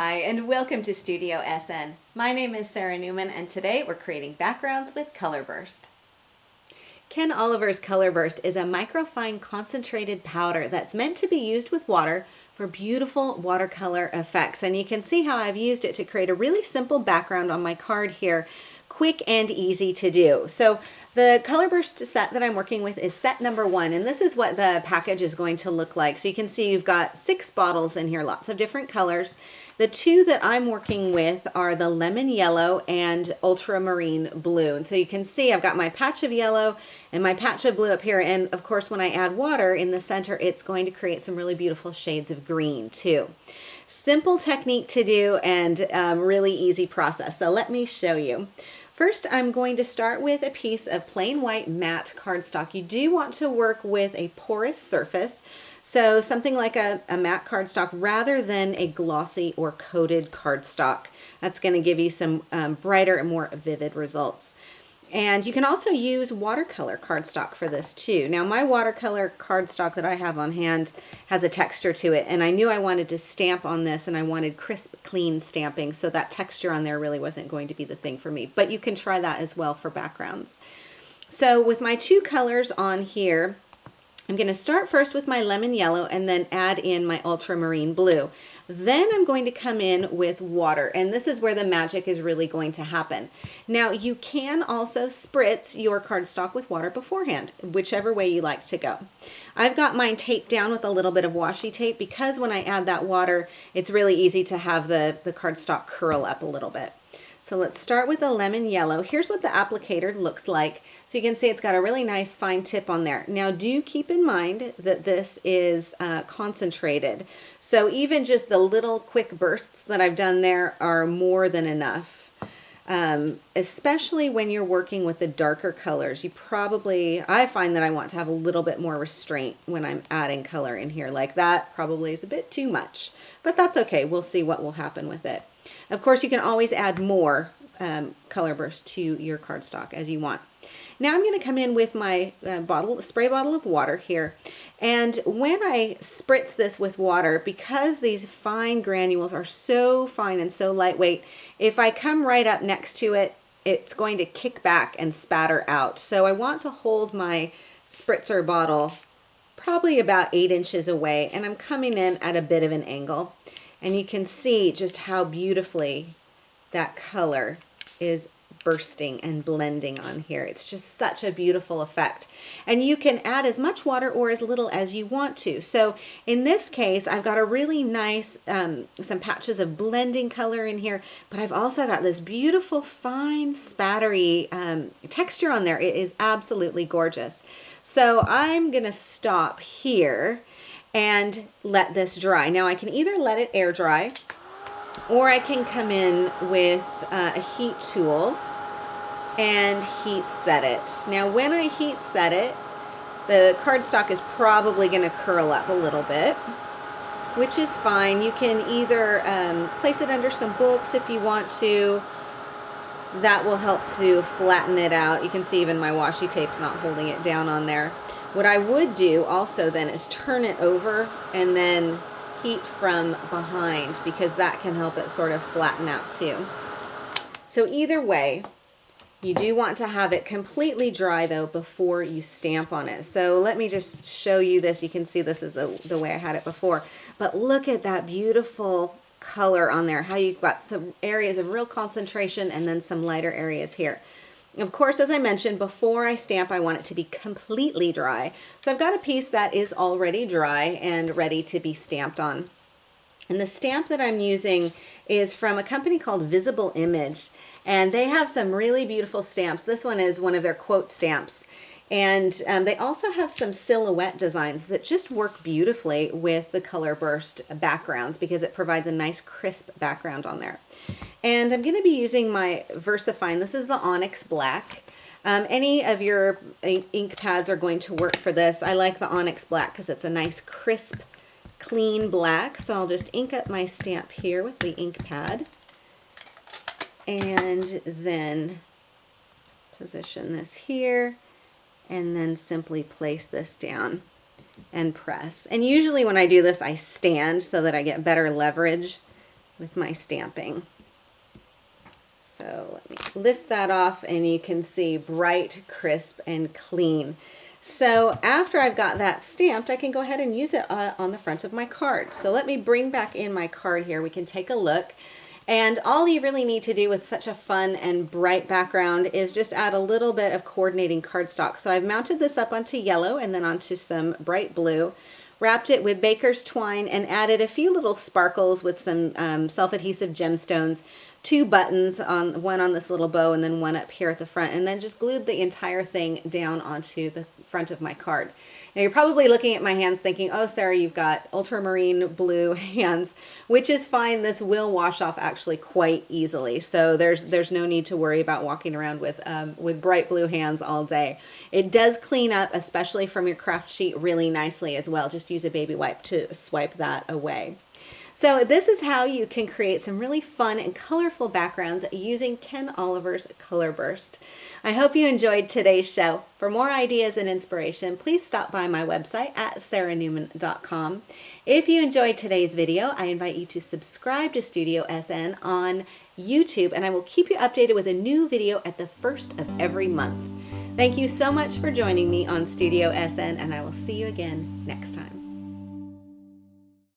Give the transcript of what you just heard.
Hi, and welcome to Studio SN. My name is Sara Naumann, and today we're creating backgrounds with Color Burst. Ken Oliver's Color Burst is a microfine concentrated powder that's meant to be used with water for beautiful watercolor effects. And you can see how I've used it to create a really simple background on my card here, quick and easy to do. So the Color Burst set that I'm working with is set number 1, and this is what the package is going to look like. So you can see you've got 6 bottles in here, lots of different colors. The 2 that I'm working with are the lemon yellow and ultramarine blue. And so you can see I've got my patch of yellow and my patch of blue up here. And of course, when I add water in the center, it's going to create some really beautiful shades of green too. Simple technique to do and really easy process. So let me show you. First, I'm going to start with a piece of plain white matte cardstock. You do want to work with a porous surface, so something like a matte cardstock rather than a glossy or coated cardstock. That's going to give you some brighter and more vivid results. And you can also use watercolor cardstock for this too. Now my watercolor cardstock that I have on hand has a texture to it, and I knew I wanted to stamp on this and I wanted crisp, clean stamping, so that texture on there really wasn't going to be the thing for me. But you can try that as well for backgrounds. So with my 2 colors on here, I'm going to start first with my lemon yellow and then add in my ultramarine blue. Then I'm going to come in with water, and this is where the magic is really going to happen. Now you can also spritz your cardstock with water beforehand, whichever way you like to go. I've got mine taped down with a little bit of washi tape because when I add that water, it's really easy to have the cardstock curl up a little bit. So let's start with the lemon yellow. Here's what the applicator looks like. So you can see it's got a really nice fine tip on there. Now do keep in mind that this is concentrated. So even just the little quick bursts that I've done there are more than enough. Especially when you're working with the darker colors, I find that I want to have a little bit more restraint when I'm adding color in here. Like that probably is a bit too much, but that's okay. We'll see what will happen with it. Of course, you can always add more color burst to your cardstock as you want. Now I'm going to come in with my spray bottle of water here, and when I spritz this with water, because these fine granules are so fine and so lightweight, if I come right up next to it, it's going to kick back and spatter out. So I want to hold my spritzer bottle probably about 8 inches away, and I'm coming in at a bit of an angle. And you can see just how beautifully that color is bursting and blending on here. It's just such a beautiful effect. And you can add as much water or as little as you want to. So in this case, I've got a really nice, some patches of blending color in here, but I've also got this beautiful fine spattery texture on there. It is absolutely gorgeous. So I'm going to stop here and let this dry. Now I can either let it air dry, or I can come in with a heat tool and heat set it. Now when I heat set it, the cardstock is probably going to curl up a little bit, which is fine. You can either place it under some books if you want to. That will help to flatten it out. You can see even my washi tape's not holding it down on there. What I would do also then is turn it over and then heat from behind, because that can help it sort of flatten out too. So either way, you do want to have it completely dry though before you stamp on it. So let me just show you this. You can see this is the way I had it before. But look at that beautiful color on there, how you've got some areas of real concentration and then some lighter areas here. Of course, as I mentioned, before I stamp, I want it to be completely dry. So I've got a piece that is already dry and ready to be stamped on. And the stamp that I'm using is from a company called Visible Image, and they have some really beautiful stamps. This one is one of their quote stamps. And they also have some silhouette designs that just work beautifully with the color burst backgrounds, because it provides a nice crisp background on there. And I'm going to be using my VersaFine. This is the Onyx Black. Any of your ink pads are going to work for this. I like the Onyx Black because it's a nice crisp, clean black. So I'll just ink up my stamp here with the ink pad. And then position this here, and then simply place this down and press. And usually when I do this, I stand so that I get better leverage with my stamping. So let me lift that off and you can see bright, crisp, and clean. So after I've got that stamped, I can go ahead and use it on the front of my card. So let me bring back in my card here. We can take a look. And all you really need to do with such a fun and bright background is just add a little bit of coordinating cardstock. So I've mounted this up onto yellow and then onto some bright blue, wrapped it with baker's twine, and added a few little sparkles with some self-adhesive gemstones, 2 buttons, one on this little bow and then one up here at the front, and then just glued the entire thing down onto the front of my card. Now you're probably looking at my hands thinking, oh Sarah, you've got ultramarine blue hands, which is fine. This will wash off actually quite easily. So there's no need to worry about walking around with bright blue hands all day. It does clean up, especially from your craft sheet, really nicely as well. Just use a baby wipe to swipe that away. So this is how you can create some really fun and colorful backgrounds using Ken Oliver's Color Burst. I hope you enjoyed today's show. For more ideas and inspiration, please stop by my website at saranaumann.com. If you enjoyed today's video, I invite you to subscribe to Studio SN on YouTube, and I will keep you updated with a new video at the first of every month. Thank you so much for joining me on Studio SN, and I will see you again next time.